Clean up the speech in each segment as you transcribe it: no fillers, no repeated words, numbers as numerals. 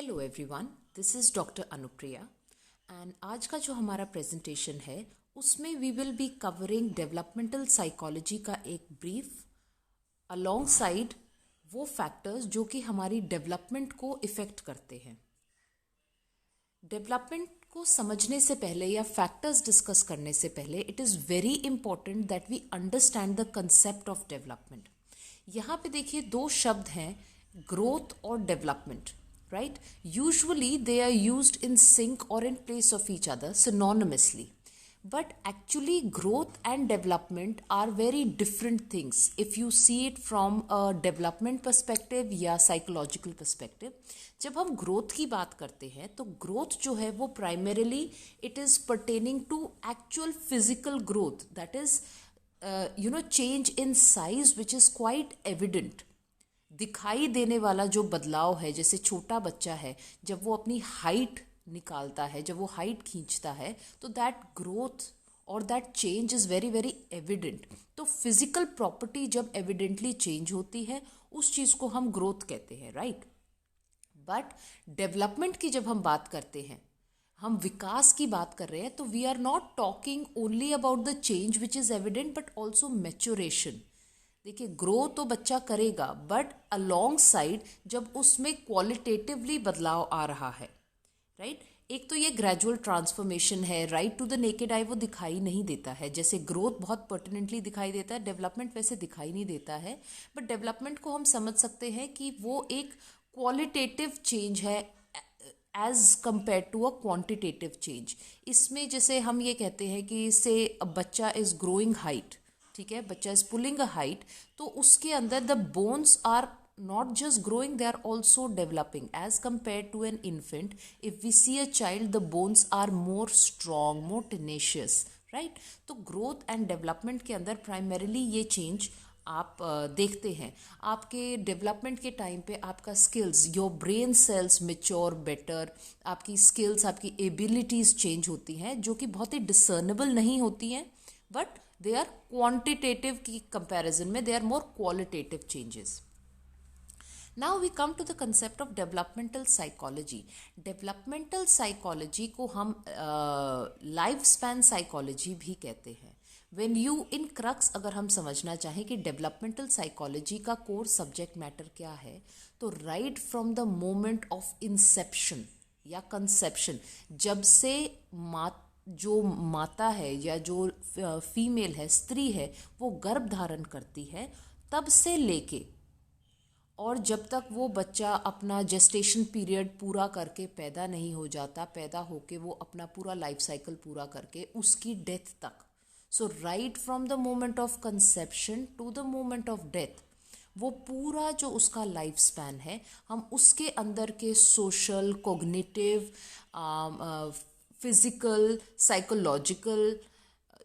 Hello everyone, this is doctor Anupriya and आज का जो हमारा प्रेजेंटेशन है उसमें we will be covering developmental psychology का एक ब्रीफ अलोंग साइड वो फैक्टर्स जो कि हमारी डेवलपमेंट को इफ़ेक्ट करते हैं। डेवलपमेंट को समझने से पहले या फैक्टर्स डिस्कस करने से पहले it is very important that we understand the concept of development. यहाँ पे देखिए दो शब्द हैं, ग्रोथ और development, right? Usually they are used in sync or in place of each other synonymously. But actually growth and development are very different things if you see it from a development perspective या psychological perspective. जब हम growth की बात करते हैं तो growth जो है वो primarily it is pertaining to actual physical growth, that is change in size which is quite evident. दिखाई देने वाला जो बदलाव है, जैसे छोटा बच्चा है जब वो अपनी हाइट निकालता है, जब वो हाइट खींचता है तो दैट ग्रोथ और that change is very very evident. तो फिजिकल प्रॉपर्टी जब एविडेंटली चेंज होती है उस चीज़ को हम ग्रोथ कहते हैं, राइट? बट डेवलपमेंट की जब हम बात करते हैं, हम विकास की बात कर रहे हैं, तो we are not talking only about the change which is evident but also maturation. देखिए ग्रो तो बच्चा करेगा बट अलोंग साइड जब उसमें क्वालिटेटिवली बदलाव आ रहा है, राइट? एक तो ये ग्रेजुअल ट्रांसफॉर्मेशन है, right to the naked eye वो दिखाई नहीं देता है। जैसे ग्रोथ बहुत पर्टिनेंटली दिखाई देता है, डेवलपमेंट वैसे दिखाई नहीं देता है। बट डेवलपमेंट को हम समझ सकते हैं कि वो एक क्वालिटेटिव चेंज है as compare to a quantitative change. इसमें जैसे हम ये कहते हैं कि से बच्चा इज ग्रोइंग हाइट, ठीक है, बच्चा इज पुलिंग अ हाइट, तो उसके अंदर the bones are not just growing, they are also developing as compare to an infant. If we see a child the bones are more strong, more tenacious, right? तो growth and development के अंदर primarily ये change आप देखते हैं। आपके development के time पे आपका skills, your brain cells mature better, आपकी स्किल्स, आपकी एबिलिटीज़ चेंज होती हैं जो कि बहुत ही डिसर्नेबल नहीं होती हैं, बट they are quantitative की comparison में they are more qualitative changes. Now we come to the concept of developmental psychology. Developmental psychology को हम लाइफ स्पैन साइकोलॉजी भी कहते हैं। When you in crux अगर हम समझना चाहें कि डेवलपमेंटल साइकोलॉजी का कोर सब्जेक्ट मैटर क्या है, तो right from the moment of Inception या कंसेप्शन, जब से जो माता है या जो फीमेल है, स्त्री है, वो गर्भ धारण करती है, तब से लेके और जब तक वो बच्चा अपना जेस्टेशन पीरियड पूरा करके पैदा नहीं हो जाता, पैदा होके वो अपना पूरा लाइफ साइकिल पूरा करके उसकी डेथ तक, so right from the moment of conception to the moment of death, वो पूरा जो उसका लाइफ स्पैन है, हम उसके अंदर के सोशल, कोग्निटिव, फिजिकल, साइकोलॉजिकल,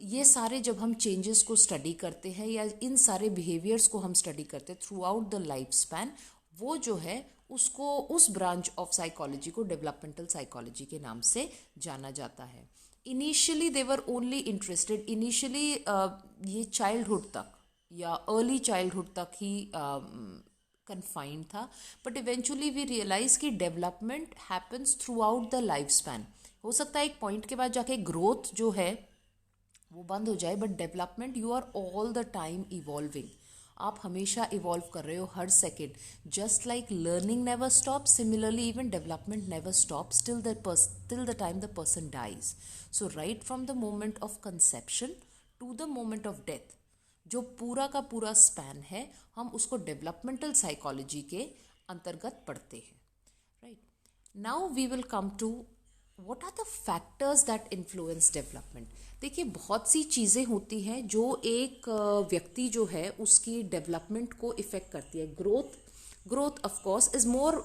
ये सारे जब हम चेंजेस को स्टडी करते हैं या इन सारे बिहेवियर्स को हम स्टडी करते हैं through out the life span, वो जो है उसको, उस ब्रांच ऑफ साइकोलॉजी को डेवलपमेंटल साइकोलॉजी के नाम से जाना जाता है। Initially they were only interested, initially ये चाइल्डहुड तक या अर्ली चाइल्डहुड तक ही कन्फाइंड था, बट इवेंचुअली वी रियलाइज कि development happens through out the life span. हो सकता है एक पॉइंट के बाद जाके ग्रोथ जो है वो बंद हो जाए, but development you are all the time evolving, आप हमेशा इवॉल्व कर रहे हो हर second. Just like learning never stop, similarly even development never stops till the time the person dies. So right from the moment of conception to the moment of death, जो पूरा का पूरा स्पैन है, हम उसको डेवलपमेंटल साइकोलॉजी के अंतर्गत पढ़ते हैं, right? Now we will come to what are the factors that influence development. देखिए बहुत सी चीज़ें होती हैं जो एक व्यक्ति जो है उसकी डेवलपमेंट को इफ़ेक्ट करती है। Growth of course is more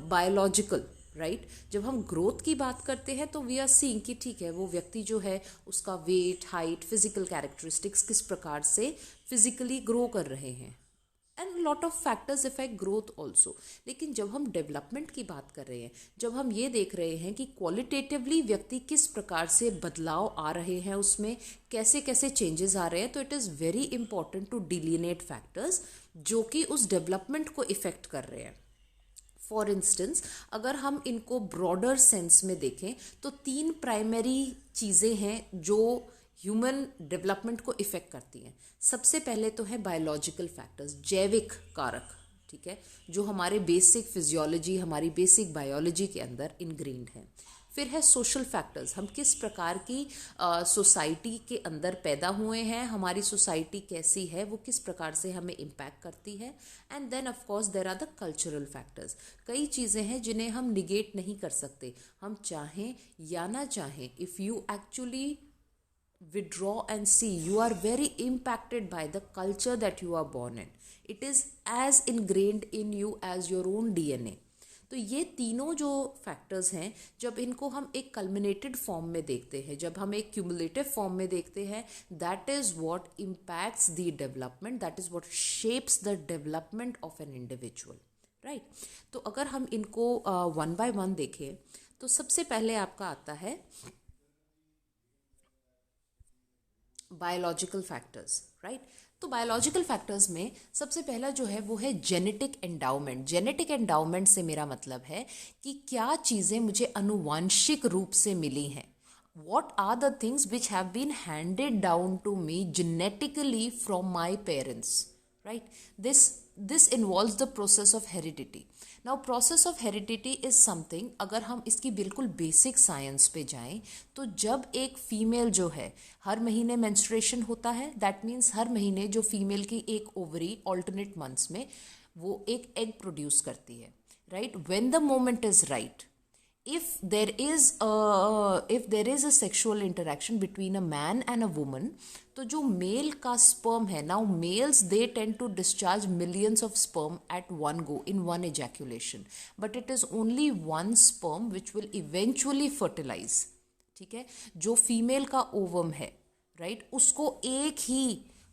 biological, right? जब हम ग्रोथ की बात करते हैं तो वी आर सीइंग कि ठीक है, वो व्यक्ति जो है उसका वेट, हाइट, फिजिकल कैरेक्टरिस्टिक्स किस प्रकार से फिजिकली ग्रो कर रहे हैं, and lot of factors effect growth also. लेकिन जब हम डेवलपमेंट की बात कर रहे हैं, जब हम ये देख रहे हैं कि क्वालिटेटिवली व्यक्ति किस प्रकार से बदलाव आ रहे हैं, उसमें कैसे कैसे चेंजेस आ रहे हैं, तो it is very important to delineate factors जो कि उस डेवलपमेंट को इफेक्ट कर रहे हैं। फॉर इंस्टेंस अगर हम इनको ब्रॉडर सेंस में देखें तो 3 प्राइमरी चीज़ें हैं जो ह्यूमन डेवलपमेंट को इफ़ेक्ट करती हैं। सबसे पहले तो है बायोलॉजिकल फैक्टर्स, जैविक कारक, ठीक है, जो हमारे बेसिक फिजियोलॉजी, हमारी बेसिक बायोलॉजी के अंदर इनग्रेन्ड हैं। फिर है सोशल फैक्टर्स, हम किस प्रकार की सोसाइटी के अंदर पैदा हुए हैं, हमारी सोसाइटी कैसी है, वो किस प्रकार से हमें इम्पैक्ट करती है। And then of course there are the cultural factors. कई चीज़ें हैं जिन्हें हम निगेट नहीं कर सकते, हम चाहें या ना चाहें। If you actually withdraw and see, you are very impacted by the culture that you are born in. It is as ingrained in you as your own DNA. तो ये तीनों जो फैक्टर्स हैं, जब इनको हम एक कल्मिनेटेड फॉर्म में देखते हैं, जब हम एक क्यूमुलेटिव फॉर्म में देखते हैं, that is what impacts the development, that is what shapes the development of an individual, right. तो अगर हम इनको वन बाय वन देखें तो सबसे पहले आपका आता है बायोलॉजिकल फैक्टर्स, राइट। तो बायोलॉजिकल फैक्टर्स में सबसे पहला जो है वो है जेनेटिक एंडाउमेंट। जेनेटिक एंडाउमेंट से मेरा मतलब है कि क्या चीज़ें मुझे आनुवांशिक रूप से मिली हैं। What are the things which have been handed down to me genetically from my parents, right? This involves the process of heredity. Now process of heredity is something, अगर हम इसकी बिल्कुल बेसिक साइंस पे जाएं तो जब एक फीमेल जो है हर महीने मेंस्ट्रुएशन होता है, दैट मीन्स हर महीने जो फीमेल की एक ओवरी ऑल्टरनेट मंथ्स में वो एक एग प्रोड्यूस करती है, right. When the moment is right, if there is a sexual interaction between a man and a woman, तो जो मेल का स्पर्म है, now males they tend to discharge millions of sperm at one go in one ejaculation, but it is only one sperm which will eventually fertilize, ठीक है। जो female का ovum है, right, उसको एक ही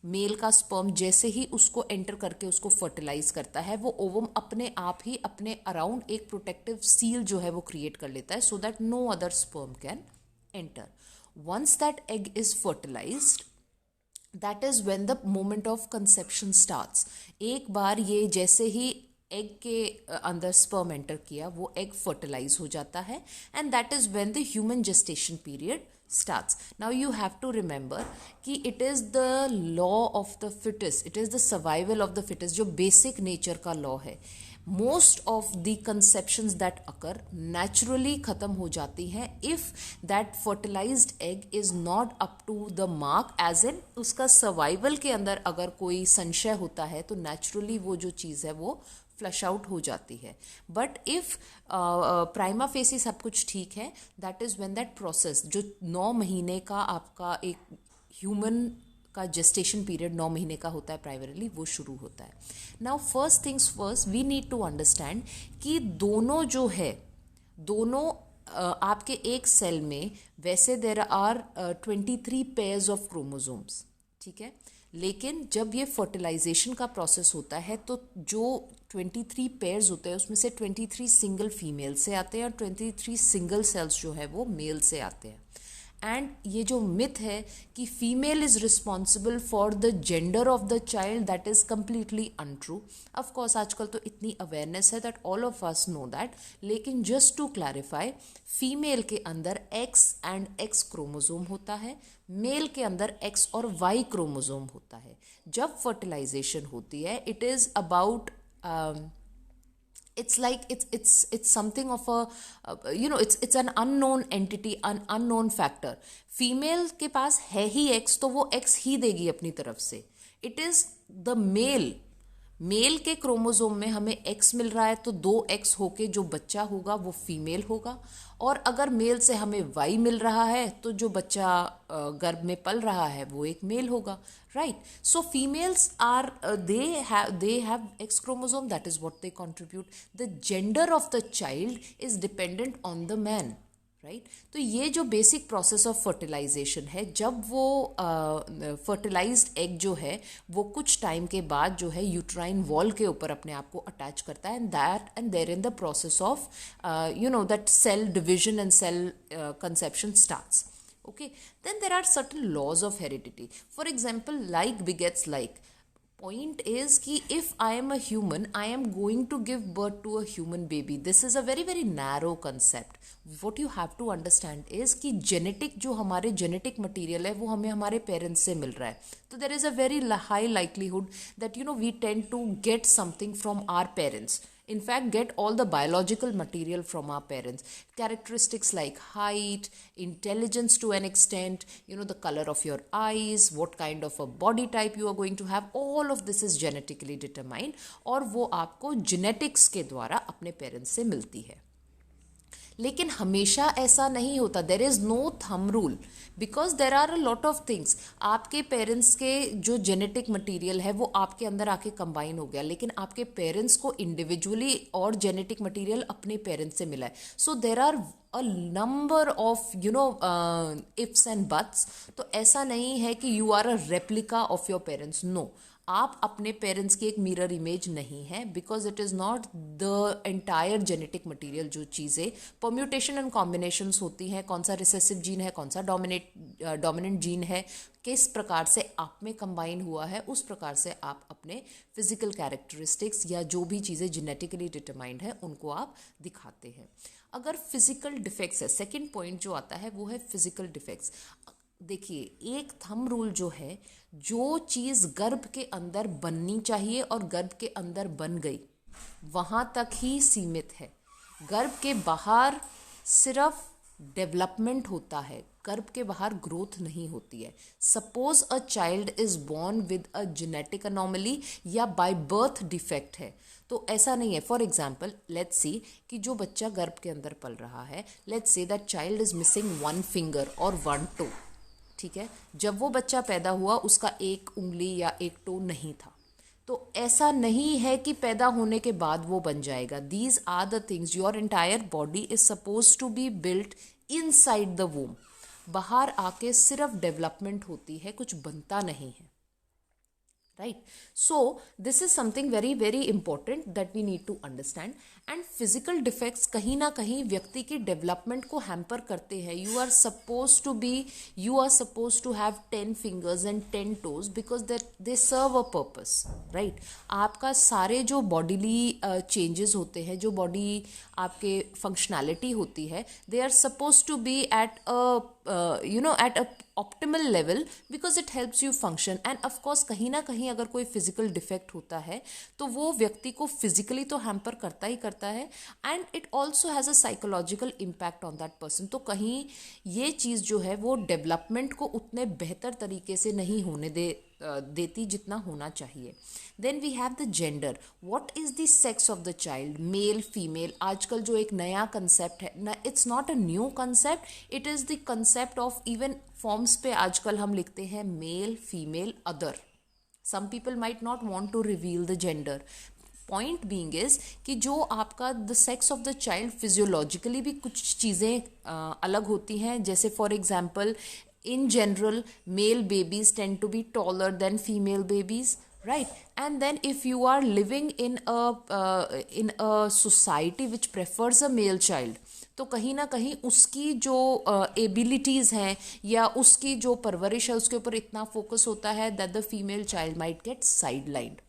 मेल का स्पर्म जैसे ही उसको एंटर करके उसको फर्टिलाइज करता है, वो ओवम अपने आप ही अपने अराउंड एक प्रोटेक्टिव सील जो है वो क्रिएट कर लेता है, so that no other sperm can enter. Once that egg is fertilised, that is when the moment of conception starts. एक बार ये जैसे ही एग के अंदर स्पर्म एंटर किया, वो एग फर्टिलाइज हो जाता है, and that is when the human gestation period starts. Now you have to remember कि it is the law of the fittest, it is the survival of the fittest, जो basic nature का law है। Most of the conceptions that occur naturally ख़त्म हो जाती हैं if that fertilized egg is not up to the mark, as in उसका survival के अंदर अगर कोई संशय होता है तो naturally वो जो चीज़ है वो फ्लश आउट हो जाती है। बट इफ प्राइमा फेसी सब कुछ ठीक है, that is when that process, जो 9 महीने का आपका एक ह्यूमन का जेस्टेशन पीरियड 9 महीने का होता है प्राइमरीली, वो शुरू होता है। Now first things first, we need to understand कि दोनों जो है, दोनों आपके एक सेल में वैसे there are 23 pairs of chromosomes, ठीक है, लेकिन जब ये फर्टिलाइजेशन का प्रोसेस होता है तो जो 23 पेयर्स होते हैं उसमें से 23 सिंगल फीमेल से आते हैं और 23 सिंगल सेल्स जो है वो मेल से आते हैं। एंड ये जो मिथ है कि female is responsible for the gender of the child, that is completely untrue. Of course आजकल तो इतनी अवेयरनेस है that all of us know that, लेकिन जस्ट टू क्लैरिफाई, फीमेल के अंदर एक्स एंड एक्स क्रोमोसोम होता है, मेल के अंदर एक्स और वाई क्रोमोसोम होता है। जब फर्टिलाइजेशन होती है, it is about it's like it's something of a it's an unknown entity, an unknown factor. Female के पास है ही एक्स, तो वो एक्स ही देगी अपनी तरफ से। इट इज द मेल के क्रोमोसोम में हमें एक्स मिल रहा है तो 2x होके जो बच्चा होगा वो फीमेल होगा, और अगर मेल से हमें वाई मिल रहा है तो जो बच्चा गर्भ में पल रहा है वो एक मेल होगा, right. So females are they have X chromosome, that is what they contribute. The gender of the child is dependent on the man, right. तो ये जो बेसिक प्रोसेस ऑफ फर्टिलाइजेशन है, जब वो फर्टिलाइज्ड एग जो है वो कुछ टाइम के बाद जो है यूट्राइन वॉल के ऊपर अपने आप को अटैच करता है, and there in the process of that cell division and cell conception starts. Okay, then there are certain laws of heredity. For example, like begets like. Point is कि if I am a human, I am going to give birth to a human baby. This is a very very narrow concept. What you have to understand is कि genetic जो हमारे genetic material है वो हमें हमारे parents से मिल रहा है. तो there is a very high likelihood that we tend to get something from our parents. In fact, get all the biological material from our parents. Characteristics like height, intelligence to an extent, the color of your eyes, what kind of a body type you are going to have, all of this is genetically determined और वो आपको genetics के द्वारा अपने parents से मिलती है. लेकिन हमेशा ऐसा नहीं होता. There is no thumb rule because there are a lot of things. आपके पेरेंट्स के जो जेनेटिक मटेरियल है वो आपके अंदर आके कंबाइन हो गया, लेकिन आपके पेरेंट्स को इंडिविजुअली और जेनेटिक मटेरियल अपने पेरेंट्स से मिला है. So there are a number of ifs and buts. तो ऐसा नहीं है कि you are a replica of your parents. No, आप अपने पेरेंट्स की एक मिरर इमेज नहीं है because it is not the entire genetic material. जो चीज़ें परम्यूटेशन एंड कॉम्बिनेशंस होती हैं, कौन सा रिसेसिव जीन है, कौन सा डोमिनेंट जीन है, किस प्रकार से आप में कंबाइन हुआ है, उस प्रकार से आप अपने फिजिकल कैरेक्टरिस्टिक्स या जो भी चीज़ें जेनेटिकली डिटरमाइंड है उनको आप दिखाते हैं. अगर फिजिकल डिफेक्ट्स है, सेकेंड पॉइंट जो आता है वो है फिजिकल डिफेक्ट्स. देखिए, एक थंब रूल जो है, जो चीज़ गर्भ के अंदर बननी चाहिए और गर्भ के अंदर बन गई वहाँ तक ही सीमित है. गर्भ के बाहर सिर्फ डेवलपमेंट होता है, गर्भ के बाहर ग्रोथ नहीं होती है. Suppose a child is born with a genetic anomaly या बाय बर्थ डिफेक्ट है, तो ऐसा नहीं है. फॉर एग्जाम्पल, लेट्स सी कि जो बच्चा गर्भ के अंदर पल रहा है, let's say that child is missing 1 finger और 1 टो. ठीक है, जब वो बच्चा पैदा हुआ उसका एक उंगली या एक टो नहीं था. तो ऐसा नहीं है कि पैदा होने के बाद वो बन जाएगा. These are the things. Your entire body is suppose to be built inside the womb. बाहर आके सिर्फ डेवलपमेंट होती है, कुछ बनता नहीं है. right? So this is something very very important that we need to understand. And physical defects कहीं ना कहीं व्यक्ति की डेवलपमेंट को हैम्पर करते हैं. you are supposed to have 10 fingers and 10 toes because they serve a purpose, right? आपका सारे जो bodily changes होते हैं, जो body आपके functionality होती है, they are supposed to be at a optimal level because it helps you function. And of course कहीं ना कहीं अगर कोई physical defect होता है तो वो व्यक्ति को physically तो hamper करता ही करता है, and it also has a psychological impact on that person. तो कहीं ये चीज़ जो है वो डेवलपमेंट को उतने बेहतर तरीके से नहीं होने देती जितना होना चाहिए. Then we have the gender. What is the sex of the child, male female. आजकल जो एक नया कंसेप्ट है ना, it's not a new concept, it is the concept of even forms पे आजकल हम लिखते हैं male female other. Some people might not want to reveal the gender. Point being is कि जो आपका the sex of the child physiologically भी कुछ चीज़ें अलग होती हैं. जैसे for example, in general male babies tend to be taller than female babies, right? And then if you are living in a society which prefers a male child, तो कहीं ना कहीं उसकी जो एबिलिटीज़ हैं या उसकी जो परवरिश है उसके ऊपर इतना फोकस होता है that the female child might get sidelined.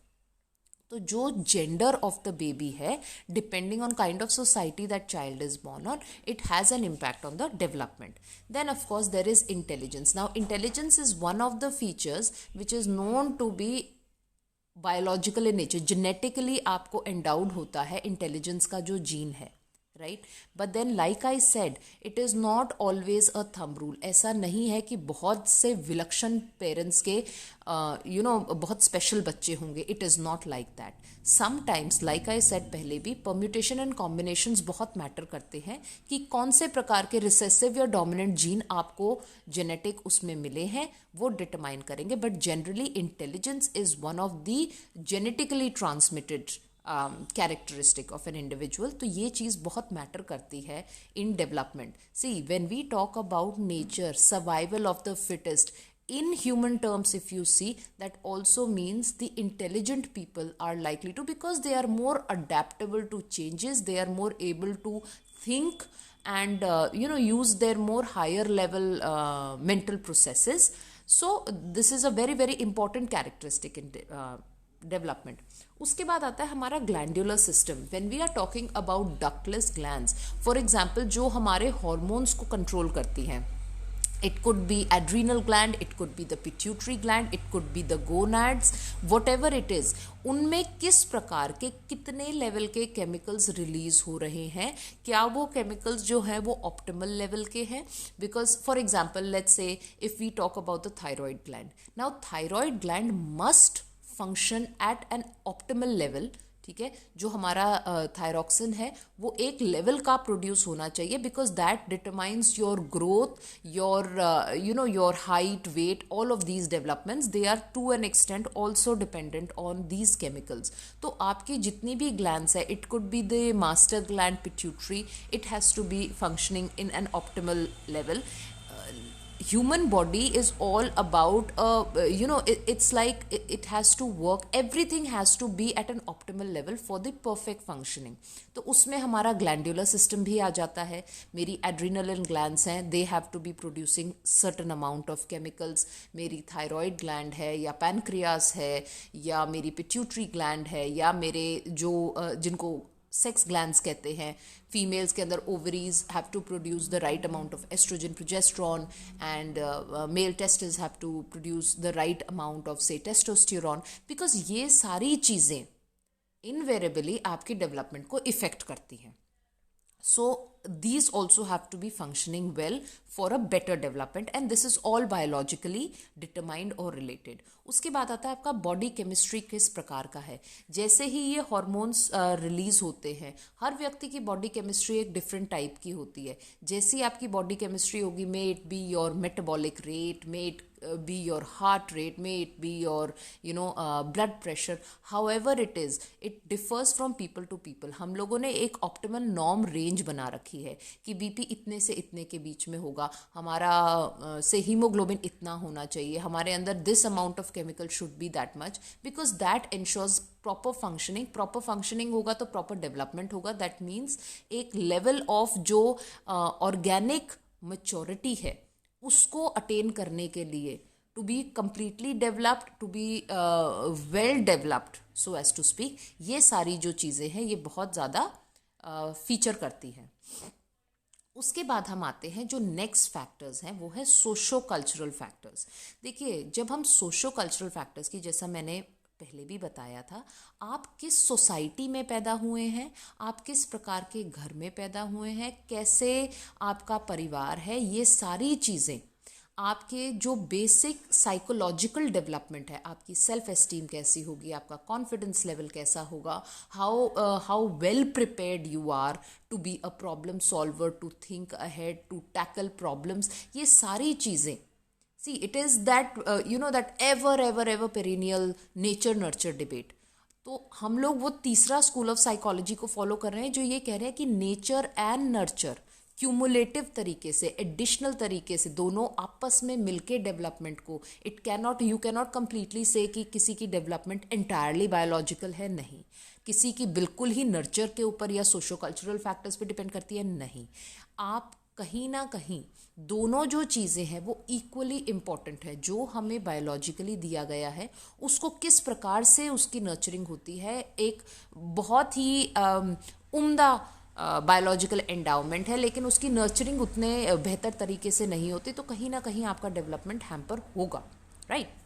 तो जो जेंडर ऑफ द बेबी है, depending on kind of society that child is born on, it has an impact on the development. Then of course there is intelligence. Now intelligence is one of the features which is known to be biological in nature. Genetically आपको endowed होता है intelligence का जो gene है, right? But then like I said, it is not always a thumb rule. ऐसा नहीं है कि बहुत से विलक्षण पेरेंट्स के बहुत स्पेशल बच्चे होंगे. It is not like that. Sometimes like I said पहले भी, परम्यूटेशन एंड कॉम्बिनेशंस बहुत मैटर करते हैं कि कौन से प्रकार के रिसेसिव या डोमिनेंट जीन आपको जेनेटिक उसमें मिले हैं, वो डिटरमाइन करेंगे. But generally intelligence is one of the genetically transmitted characteristic of an individual. तो ये चीज़ बहुत मैटर करती है in development. See, when we talk about nature, survival of the fittest, in human terms, if you see, that also means the intelligent people are likely to, because they are more adaptable to changes, they are more able to think and use their more higher level mental processes. So this is a very very important characteristic in development. उसके बाद आता है हमारा glandular system. When we are talking about ductless glands, for example जो हमारे hormones को control करती हैं, it could be adrenal gland, it could be the pituitary gland, it could be the gonads, whatever it is, उनमें किस प्रकार के कितने लेवल के केमिकल्स रिलीज हो रहे हैं, क्या वो केमिकल्स जो है वो ऑप्टिमल लेवल के हैं। Because for example let's say if we talk about the thyroid gland, now thyroid gland must function at an optimal level, ठीक है। जो हमारा थायरॉक्सिन है वो एक लेवल का प्रोड्यूस होना चाहिए, because that determines your growth, your your height, weight, all of these developments, they are to an extent also dependent on these chemicals. तो आपकी जितनी भी ग्लैंड्स है, it could be the master gland pituitary, it has to be functioning in an optimal level. Human body is all about it's like it has to work, everything has to be at an optimal level for the perfect functioning। तो उसमें हमारा glandular system भी आ जाता है। मेरी adrenaline glands हैं, they have to be producing certain amount of chemicals. मेरी thyroid gland है या पैनक्रियास है या मेरी पिट्यूटरी ग्लैंड है या मेरे जो जिनको सेक्स ग्लैंड्स कहते हैं, फीमेल्स के अंदर ovaries have to produce the right amount of oestrogen, progesterone, and male testis have to produce the right amount of से टेस्टोस्टेरोन, बिकॉज ये सारी चीज़ें इनवेरेबली आपकी डेवलपमेंट को इफेक्ट करती हैं। So these also have to be functioning well for a better development, and this is all biologically determined or related। उसके बाद आता है आपका बॉडी केमिस्ट्री किस प्रकार का है। जैसे ही ये हॉर्मोन्स रिलीज होते हैं, हर व्यक्ति की बॉडी केमिस्ट्री एक डिफरेंट टाइप की होती है। जैसी आपकी बॉडी केमिस्ट्री होगी, may it be your metabolic rate, may it be your heart rate, may it be your blood pressure, however it is, it differs from people to people। हम लोगों ने एक ऑप्टिमल नॉर्म रेंज बना रखी है कि BP इतने से इतने के बीच में होगा, हमारा से हीमोग्लोबिन इतना होना चाहिए, हमारे अंदर this amount of chemical should be that much, because that ensures proper functioning. Proper functioning होगा तो प्रॉपर डेवलपमेंट होगा। दैट मीन्स एक लेवल ऑफ जो ऑर्गेनिक मैच्योरिटी है उसको अटेन करने के लिए, to be completely developed, to be well developed so as to speak, ये सारी जो चीज़ें हैं ये बहुत ज़्यादा फीचर करती हैं। उसके बाद हम आते हैं जो नेक्स्ट फैक्टर्स हैं, वो है सोशो कल्चरल फैक्टर्स। देखिए, जब हम सोशो कल्चरल फैक्टर्स की, जैसा मैंने पहले भी बताया था, आप किस सोसाइटी में पैदा हुए हैं, आप किस प्रकार के घर में पैदा हुए हैं, कैसे आपका परिवार है, ये सारी चीज़ें आपके जो बेसिक साइकोलॉजिकल डेवलपमेंट है, आपकी सेल्फ एस्टीम कैसी होगी, आपका कॉन्फिडेंस लेवल कैसा होगा, how well prepared you are to be a problem solver, to think ahead, to tackle problems, ये सारी चीज़ें। See, it is that that ever perennial nature nurture debate। तो हम लोग वो तीसरा स्कूल ऑफ साइकोलॉजी को फॉलो कर रहे हैं जो ये कह रहे हैं कि नेचर एंड नर्चर क्यूमुलेटिव तरीके से, एडिशनल तरीके से, दोनों आपस में मिलके डेवलपमेंट को, यू कैनॉट कंप्लीटली से कि किसी की डेवलपमेंट एंटायरली बायोलॉजिकल है, नहीं। किसी की बिल्कुल ही नर्चर के ऊपर या सोशो कल्चरल फैक्टर्स पे डिपेंड करती है, नहीं। आप कहीं ना कहीं दोनों जो चीज़ें हैं वो इक्वली इम्पॉर्टेंट है। जो हमें बायोलॉजिकली दिया गया है उसको किस प्रकार से उसकी नर्चरिंग होती है, एक बहुत ही उम्दा बायोलॉजिकल एंडाउमेंट है, लेकिन उसकी नर्चरिंग उतने बेहतर तरीके से नहीं होती, तो कहीं ना कहीं आपका डेवलपमेंट हैम्पर होगा, राइट।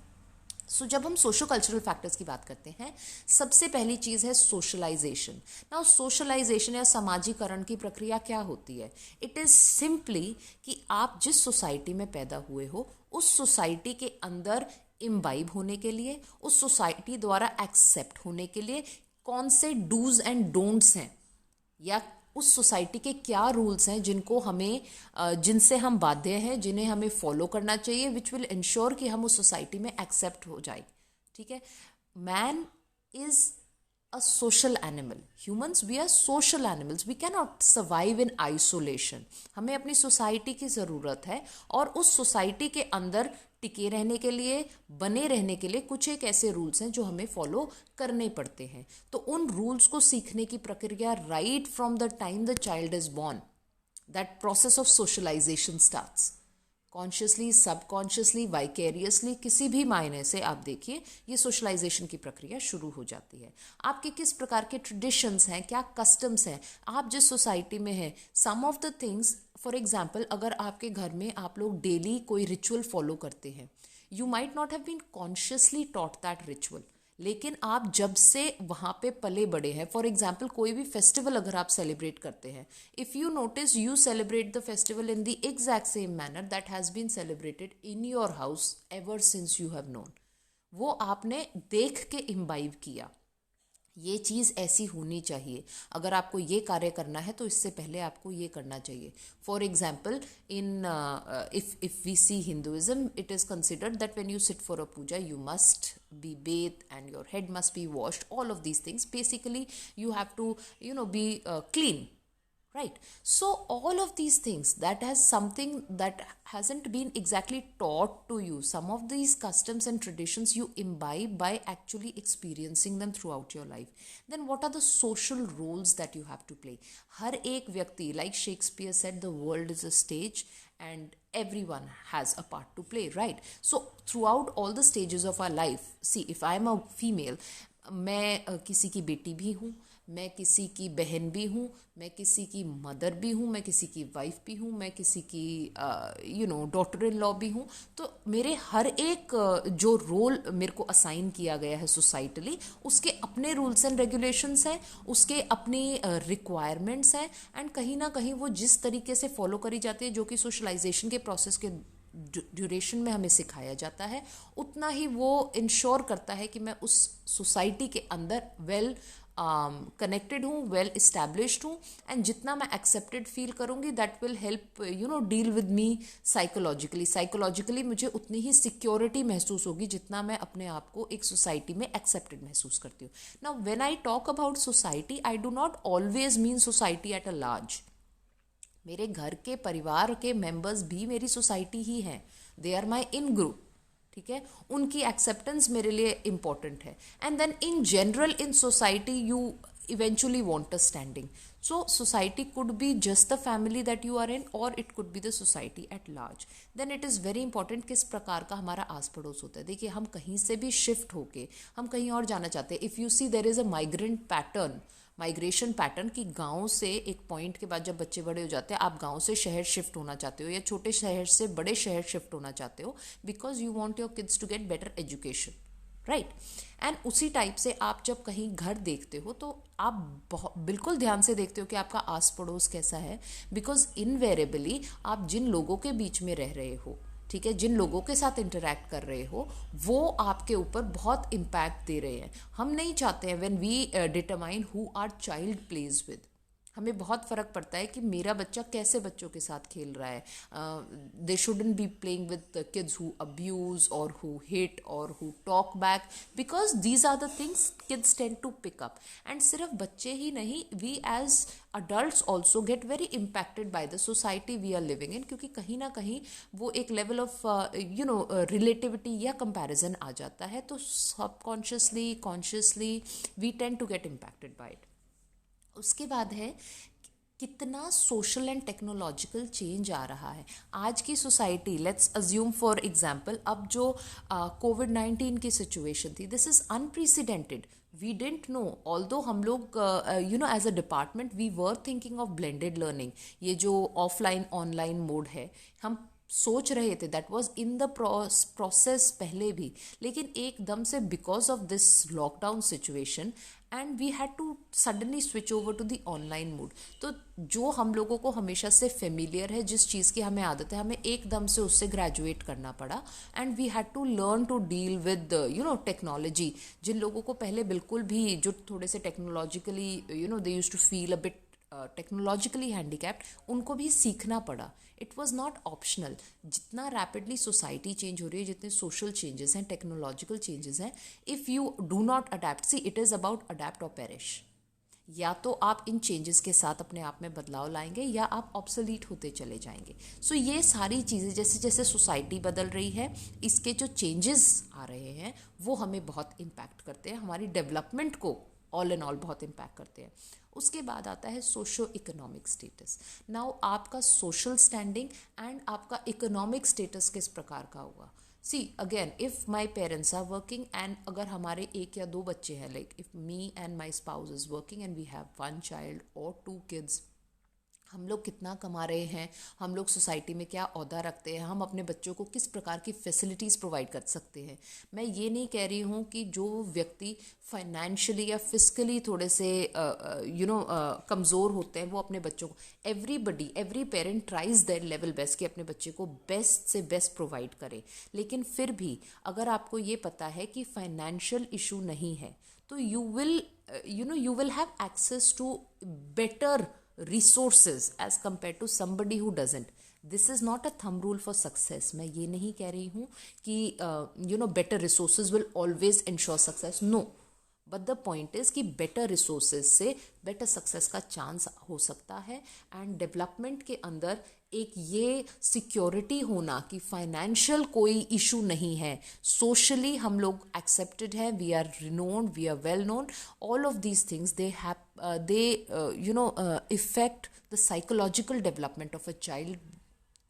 सो जब हम सोशो कल्चरल फैक्टर्स की बात करते हैं, सबसे पहली चीज़ है सोशलाइजेशन। नाउ सोशलाइजेशन या समाजीकरण की प्रक्रिया क्या होती है? इट इज़ सिंपली कि आप जिस सोसाइटी में पैदा हुए हो उस सोसाइटी के अंदर इम्बाइब होने के लिए, उस सोसाइटी द्वारा एक्सेप्ट होने के लिए कौन से डूज एंड डोंट्स हैं, या उस सोसाइटी के क्या रूल्स हैं जिनको हमें जिनसे हम बाध्य हैं, जिन्हें हमें फॉलो करना चाहिए, विच विल इंश्योर कि हम उस सोसाइटी में एक्सेप्ट हो जाए, ठीक है। Man is a social animal, humans we are social animals, we can not survive in isolation. हमें अपनी सोसाइटी की ज़रूरत है और उस सोसाइटी के अंदर टिके रहने के लिए, बने रहने के लिए कुछ एक ऐसे रूल्स हैं जो हमें फॉलो करने पड़ते हैं। तो उन रूल्स को सीखने की प्रक्रिया right from the time the child is born, that process of socialisation starts. Consciously, subconsciously, vicariously, किसी भी मायने से आप देखिए ये सोशलाइजेशन की प्रक्रिया शुरू हो जाती है। आपके किस प्रकार के ट्रेडिशंस हैं, क्या कस्टम्स हैं, आप जिस सोसाइटी में हैं, some of the things, for example अगर आपके घर में आप लोग डेली कोई रिचुअल फॉलो करते हैं, you might not have been consciously taught that ritual, लेकिन आप जब से वहाँ पे पले बड़े हैं, फॉर एग्जाम्पल कोई भी फेस्टिवल अगर आप सेलिब्रेट करते हैं, if you notice you celebrate the festival in the exact same manner that has been celebrated in your house ever since you have known. वो आपने देख के इम्बाइब किया, ये चीज़ ऐसी होनी चाहिए। अगर आपको ये कार्य करना है तो इससे पहले आपको ये करना चाहिए। For example in if we see Hinduism, it is considered that when you sit for a puja you must be bathed and your head must be washed, all of these things, basically you have to be clean, right? So all of these things, that has something that hasn't been exactly taught to you. Some of these customs and traditions you imbibe by actually experiencing them throughout your life. Then what are the social roles that you have to play? हर एक व्यक्ति, like Shakespeare said, the world is a stage and everyone has a part to play, right? So throughout all the stages of our life, see, if I am a female, मैं किसी की बेटी भी हूँ, मैं किसी की बहन भी हूँ, मैं किसी की मदर भी हूँ, मैं किसी की वाइफ भी हूँ, मैं किसी की डॉटर इन लॉ भी हूँ। तो मेरे हर एक जो रोल मेरे को असाइन किया गया है सोसाइटली, उसके अपने रूल्स एंड रेगुलेशंस हैं, उसके अपनी रिक्वायरमेंट्स हैं, एंड कहीं ना कहीं वो जिस तरीके से फॉलो करी जाती है, जो कि सोशलाइजेशन के प्रोसेस के ड्यूरेशन में हमें सिखाया जाता है, उतना ही वो इंश्योर करता है कि मैं उस सोसाइटी के अंदर वेल कनेक्टेड हूँ, वेल इस्टेब्लिश्ड हूँ, एंड जितना मैं एक्सेप्टेड फील करूँगी that will help deal with me psychologically मुझे उतनी ही सिक्योरिटी महसूस होगी जितना मैं अपने आप को एक सोसाइटी में एक्सेप्टेड महसूस करती हूँ। Now when I talk about society, I do not always mean society at a large. मेरे घर के परिवार के मेंबर्स भी मेरी सोसाइटी ही हैं, they are my in group, ठीक है, उनकी एक्सेप्टेंस मेरे लिए इम्पॉर्टेंट है। And then in general in society you eventually want a standing. So society could be just the family that you are in, और it could be the society at large. Then it is very important किस प्रकार का हमारा आस पड़ोस होता है। देखिए, हम कहीं से भी शिफ्ट होके हम कहीं और जाना चाहते हैं। If you see there is a migration pattern कि गांव से एक पॉइंट के बाद जब बच्चे बड़े हो जाते हैं, आप गांव से शहर शिफ्ट होना चाहते हो या छोटे शहर से बड़े शहर शिफ्ट होना चाहते हो, because you want your kids to get better education, right. And उसी टाइप से आप जब कहीं घर देखते हो तो आप बिल्कुल ध्यान से देखते हो कि आपका आस पड़ोस कैसा है, बिकॉज इनवेरेबली आप जिन लोगों के बीच में रह रहे हो, ठीक है, जिन लोगों के साथ इंटरेक्ट कर रहे हो, वो आपके ऊपर बहुत इम्पैक्ट दे रहे हैं। हम नहीं चाहते हैं when we determine who our child plays with, हमें बहुत फ़र्क पड़ता है कि मेरा बच्चा कैसे बच्चों के साथ खेल रहा है। They shouldn't be playing with kids who abuse और हु हिट और who talk back, because these are the things kids tend to pick up. And सिर्फ बच्चे ही नहीं, we as adults also get very impacted by the society we are living in, क्योंकि कहीं ना कहीं वो एक लेवल ऑफ रिलेटिविटी या कंपैरिजन आ जाता है, तो subconsciously consciously we tend to get impacted by it. उसके बाद है कितना सोशल एंड टेक्नोलॉजिकल चेंज आ रहा है आज की society. Let's assume for example, अब जो कोविड-19 की सिचुएशन थी, this is unprecedented. We didn't know, although हम लोग as a department we were thinking of blended learning, ये जो ऑफलाइन ऑनलाइन मोड है, हम सोच रहे थे, that was in the process पहले भी, लेकिन एकदम से because of this lockdown situation and we had to suddenly switch over to the online mode. तो जो हम लोगों को हमेशा से फेमिलियर है, जिस चीज़ की हमें आदत है, हमें एकदम से उससे ग्रेजुएट करना पड़ा, and we had to learn to deal with technology. जिन लोगों को पहले बिल्कुल भी, जो थोड़े से technologically they used to feel a bit technologically handicapped, उनको भी सीखना पड़ा। It was not optional. जितना रैपिडली सोसाइटी चेंज हो रही है, जितने सोशल चेंजेस हैं, टेक्नोलॉजिकल चेंजेस हैं, if you do not adapt, see it is about adapt और पेरिश। या तो आप इन चेंजेस के साथ अपने आप में बदलाव लाएंगे या आप ऑब्सोलीट होते चले जाएंगे। सो ये सारी चीज़ें जैसे जैसे सोसाइटी बदल रही है, इसके जो चेंजेस आ रहे हैं वो हमें बहुत इम्पैक्ट करते हैं, हमारी डेवलपमेंट को ऑल एंड ऑल बहुत इम्पैक्ट करते हैं। उसके बाद आता है सोशो इकोनॉमिक स्टेटस। नाउ आपका सोशल स्टैंडिंग एंड आपका इकोनॉमिक स्टेटस किस प्रकार का होगा। See again, if my parents are working and अगर हमारे एक या दो बच्चे हैं, like if me and my spouse is working and we have one child और टू किड्स, हम लोग कितना कमा रहे हैं, हम लोग सोसाइटी में क्या ओहदा रखते हैं, हम अपने बच्चों को किस प्रकार की फैसिलिटीज़ प्रोवाइड कर सकते हैं। मैं ये नहीं कह रही हूँ कि जो व्यक्ति फाइनेंशियली या फिजिकली थोड़े से कमज़ोर होते हैं वो अपने बच्चों को, every parent tries their level best कि अपने बच्चे को बेस्ट से बेस्ट प्रोवाइड करे। लेकिन फिर भी अगर आपको ये पता है कि फाइनेंशियल इशू नहीं है तो you will have access to better resources as compared to somebody who doesn't. This is not a thumb rule for success. मैं ये नहीं कह रही हूँ कि better resources will always ensure success. No. But the point is कि better resources से better success का चांस हो सकता है। एंड डेवलपमेंट के अंदर एक ये सिक्योरिटी होना कि फाइनेंशियल कोई इशू नहीं है, सोशली हम लोग एक्सेप्टेड हैं, we are renowned, we are well known, all of these things they affect the psychological development of a child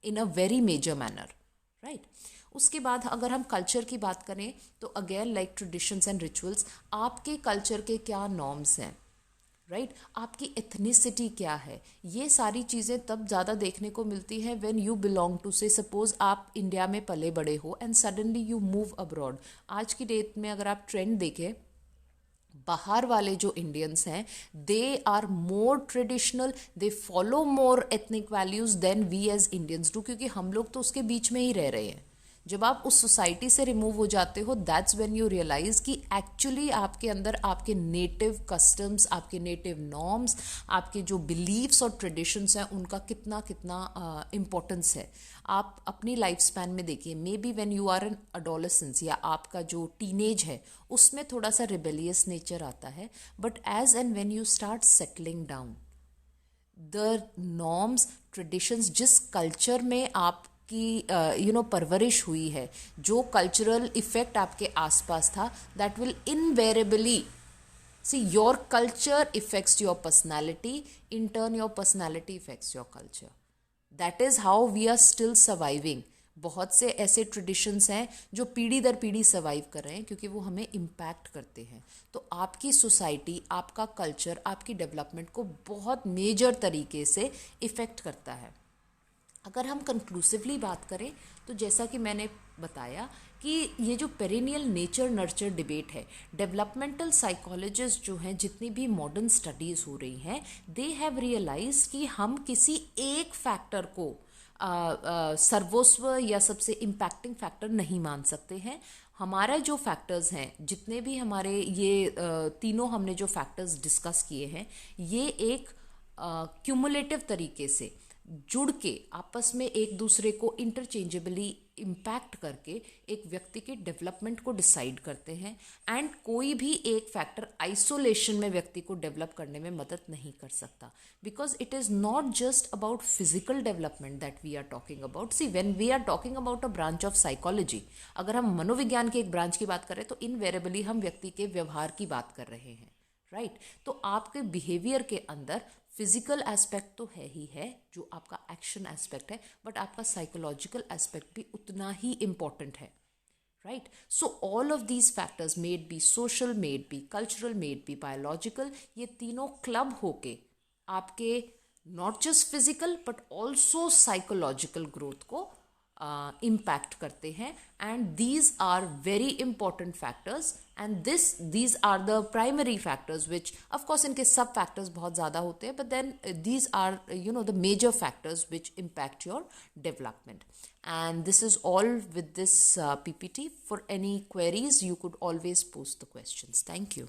in a very major manner, right. उसके बाद अगर हम कल्चर की बात करें तो again like traditions and rituals, आपके culture के क्या नॉर्म्स हैं, राइट, आपकी एथनिसिटी क्या है, ये सारी चीज़ें तब ज़्यादा देखने को मिलती है व्हेन यू बिलोंग टू, से सपोज आप इंडिया में पले बड़े हो and suddenly you move abroad. आज की डेट में अगर आप ट्रेंड देखें, बाहर वाले जो इंडियंस हैं they are more traditional, they follow more ethnic values than we as Indians do, क्योंकि हम लोग तो उसके बीच में ही रह रहे हैं। जब आप उस सोसाइटी से रिमूव हो जाते हो, दैट्स व्हेन यू रियलाइज कि एक्चुअली आपके अंदर आपके नेटिव कस्टम्स, आपके नेटिव नॉर्म्स, आपके जो बिलीव्स और ट्रेडिशंस हैं उनका कितना कितना इम्पोर्टेंस है। आप अपनी लाइफ स्पैन में देखिए, maybe when you are an adolescence या आपका जो टीनेज है उसमें थोड़ा सा रिबेलियस नेचर आता है, but as and when you start settling down, the norms, traditions, जिस कल्चर में आप की परवरिश हुई है, जो कल्चरल इफेक्ट आपके आसपास था, that will invariably see your culture affects your personality, in turn your personality affects your culture. That is how we are still surviving. बहुत से ऐसे ट्रेडिशंस हैं जो पीढ़ी दर पीढ़ी सर्वाइव कर रहे हैं क्योंकि वो हमें इम्पैक्ट करते हैं। तो आपकी सोसाइटी, आपका कल्चर आपकी डेवलपमेंट को बहुत मेजर तरीके से इफेक्ट करता है। अगर हम कंक्लूसिवली बात करें तो जैसा कि मैंने बताया कि ये जो पेरिनियल नेचर नर्चर डिबेट है, डेवलपमेंटल साइकोलॉजिस्ट जो हैं, जितनी भी मॉडर्न स्टडीज़ हो रही हैं, दे हैव रियलाइज कि हम किसी एक फैक्टर को सर्वस्व या सबसे इम्पैक्टिंग फैक्टर नहीं मान सकते हैं। हमारा जो फैक्टर्स हैं, जितने भी हमारे ये तीनों हमने जो फैक्टर्स डिस्कस किए हैं, ये एक क्यूमुलेटिव तरीके से जुड़ के आपस में एक दूसरे को इंटरचेंजेबली इम्पैक्ट करके एक व्यक्ति के डेवलपमेंट को डिसाइड करते हैं। एंड कोई भी एक फैक्टर आइसोलेशन में व्यक्ति को डेवलप करने में मदद नहीं कर सकता, because it is not just about physical development that we are talking about. See when we are talking about a branch of psychology, अगर हम मनोविज्ञान के एक ब्रांच की बात करें तो इनवेरेबली हम व्यक्ति के व्यवहार की बात कर रहे हैं, राइट। तो आपके बिहेवियर के अंदर फिजिकल एस्पेक्ट तो है ही है, जो आपका एक्शन एस्पेक्ट है, बट आपका साइकोलॉजिकल एस्पेक्ट भी उतना ही इम्पॉर्टेंट है, right. So all of these factors, maybe social, maybe cultural, maybe biological, ये तीनों क्लब होके आपके not just physical but also psychological growth को इम्पैक्ट करते हैं। And these are very important factors and these are the primary factors which of course इनके सब factors बहुत ज़्यादा होते हैं, but then these are the major factors which impact your development. And this is all with this PPT. For any queries, you could always post the questions. Thank you.